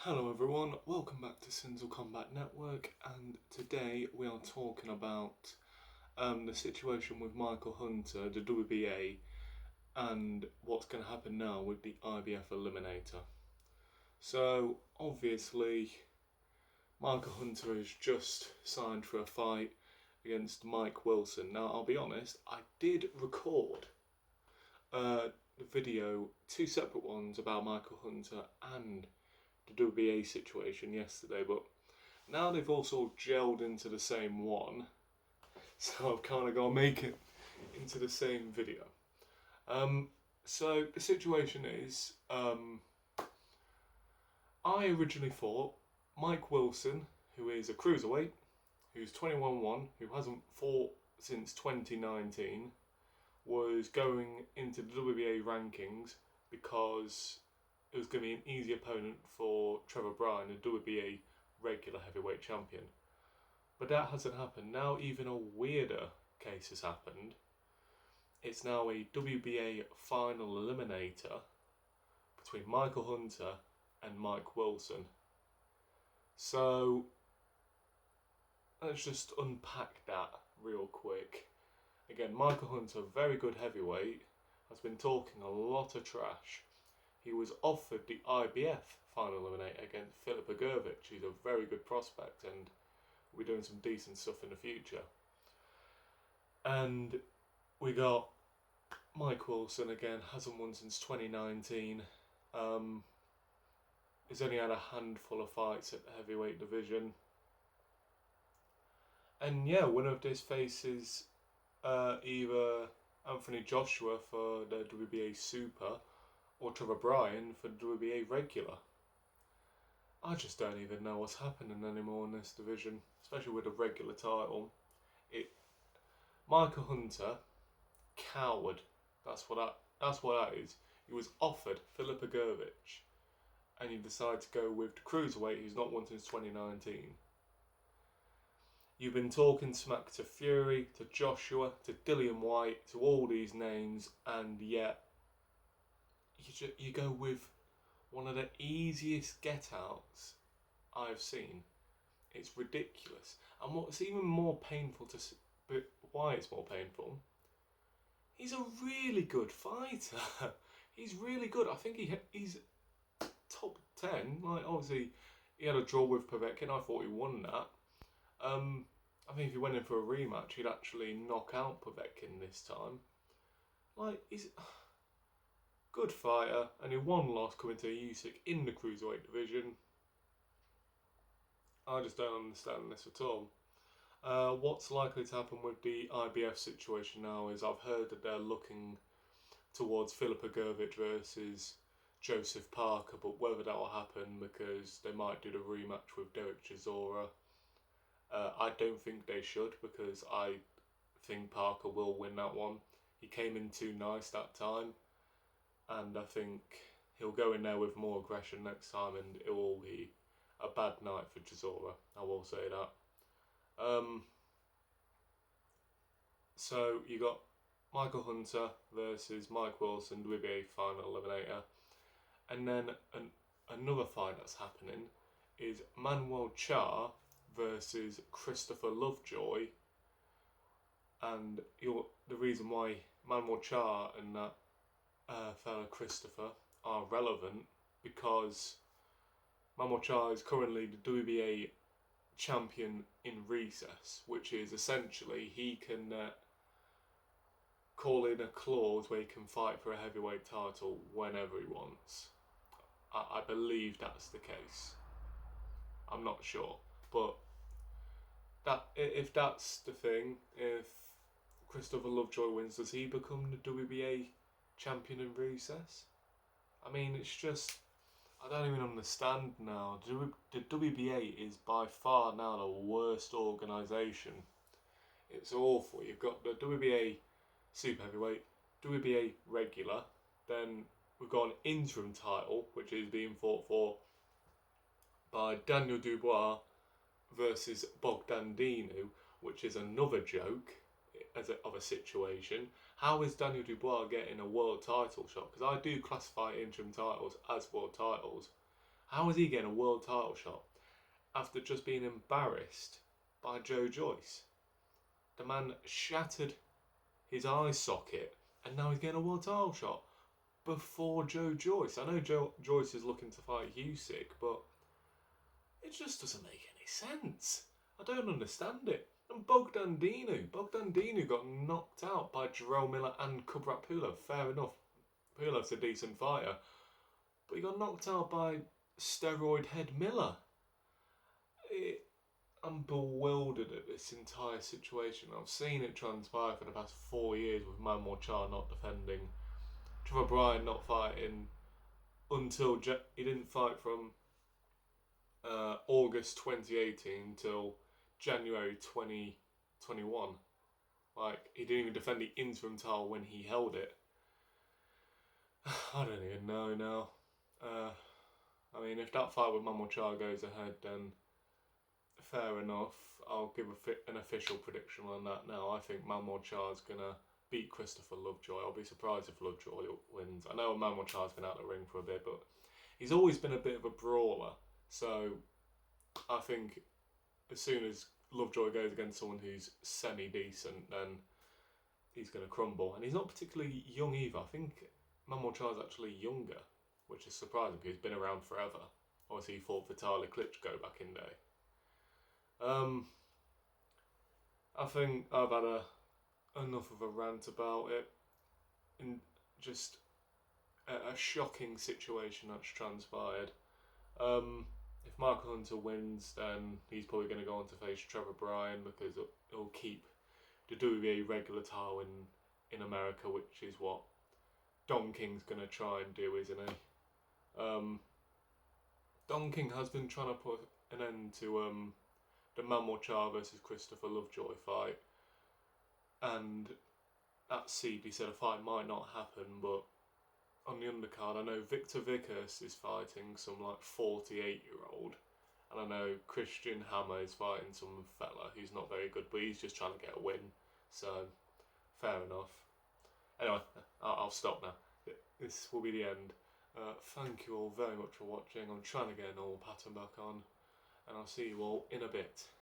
Hello everyone, welcome back to Sinzel Combat Network, and today we are talking about the situation with Michael Hunter, the WBA, and what's going to happen now with the IBF Eliminator. So obviously Michael Hunter has just signed for a fight against Mike Wilson. Now I'll be honest, I did record the video, two separate ones about Michael Hunter and the WBA situation yesterday, but now they've also gelled into the same one, so I've kind of got to make it into the same video. So the situation is, I originally thought Mike Wilson, who is a cruiserweight, who's 21-1, who hasn't fought since 2019, was going into the WBA rankings because it was going to be an easy opponent for Trevor Bryan, the WBA regular heavyweight champion. But that hasn't happened. Now even a weirder case has happened. It's now a WBA final eliminator between Michael Hunter and Mike Wilson. So let's just unpack that real quick. Again, Michael Hunter, very good heavyweight, has been talking a lot of trash. He was offered the IBF final eliminator against Filip Ogurvic. He's a very good prospect and we're doing some decent stuff in the future. And we got Mike Wilson again, hasn't won since 2019. He's only had a handful of fights at the heavyweight division. And yeah, winner of this faces either Anthony Joshua for the WBA Super or Trevor Bryan for WBA regular. I just don't even know what's happening anymore in this division, especially with a regular title. Michael Hunter, coward. That's what that is. He was offered Filip Ogurvic, and you decide to go with the cruiserweight who's not won since 2019. You've been talking smack to Fury, to Joshua, to Dillian White, to all these names, and yet you go with one of the easiest get-outs I've seen. It's ridiculous. And what's even more painful why it's more painful, he's a really good fighter. He's really good. I think he's top 10. Like, obviously, he had a draw with Povetkin. I thought he won that. I think if he went in for a rematch, he'd actually knock out Povetkin this time. Like, he's good fighter, and he won last coming to Usyk in the cruiserweight division. I just don't understand this at all. What's likely to happen with the IBF situation now is I've heard that they're looking towards Filip Ogurvic versus Joseph Parker, but whether that will happen, because they might do the rematch with Derek Chisora. I don't think they should, because I think Parker will win that one. He came in too nice that time, and I think he'll go in there with more aggression next time, and it will be a bad night for Chisora. I will say that. So you got Michael Hunter versus Mike Wilson, WBA final eliminator, and then another fight that's happening is Manuel Charr versus Christopher Lovejoy. And the reason why Manuel Charr and that fella Christopher are relevant, because Manuel Charr is currently the WBA champion in recess, which is essentially he can call in a clause where he can fight for a heavyweight title whenever he wants. I believe that's the case. I'm not sure, but if that's the thing, if Christopher Lovejoy wins, does he become the WBA champion in recess? I mean, it's just, I don't even understand now. The WBA is by far now the worst organisation. It's awful. You've got the WBA Super Heavyweight, WBA Regular, then we've got an interim title, which is being fought for by Daniel Dubois versus Bogdan Dinu, which is another joke of a situation. How is Daniel Dubois getting a world title shot? Because I do classify interim titles as world titles, How is he getting a world title shot after just being embarrassed by Joe Joyce? The man shattered his eye socket and now he's getting a world title shot before Joe Joyce. I know Joe Joyce is looking to fight Usyk, but it just doesn't make any sense. I don't understand it. And Bogdan Dinu got knocked out by Jarrell Miller and Kubrat Pulev. Fair enough, Pulev's a decent fighter, but he got knocked out by steroid head Miller. I'm bewildered at this entire situation. I've seen it transpire for the past 4 years with Manmor Char not defending, Trevor Bryan not fighting until he didn't fight from August 2018 till January 2021. Like, he didn't even defend the interim title when he held it. I don't even know now. I mean, if that fight with Manmor Char goes ahead, then fair enough. I'll give an official prediction on that now. I think Manmor Char's going to beat Christopher Lovejoy. I'll be surprised if Lovejoy wins. I know Manmor Char's been out of the ring for a bit, but he's always been a bit of a brawler. So I think as soon as Lovejoy goes against someone who's semi-decent, then he's going to crumble. And he's not particularly young either. I think Manmor Char's actually younger, which is surprising because he's been around forever. Obviously, he fought for Tyler Klitschko back in day. I think I've had enough of a rant about it. And just a shocking situation that's transpired. If Michael Hunter wins, then he's probably going to go on to face Trevor Bryan because it'll keep the WBA regular title in America, which is what Don King's going to try and do, isn't he? Don King has been trying to put an end to the Manmor Char versus Christopher Lovejoy fight, and at seed he said a fight might not happen, but on the undercard I know Victor Vickers is fighting some like 48-year-old, and I know Christian Hammer is fighting some fella who's not very good, but he's just trying to get a win, so fair enough. Anyway, I'll stop now. This will be the end. Thank you all very much for watching. I'm trying to get an old pattern back on, and I'll see you all in a bit.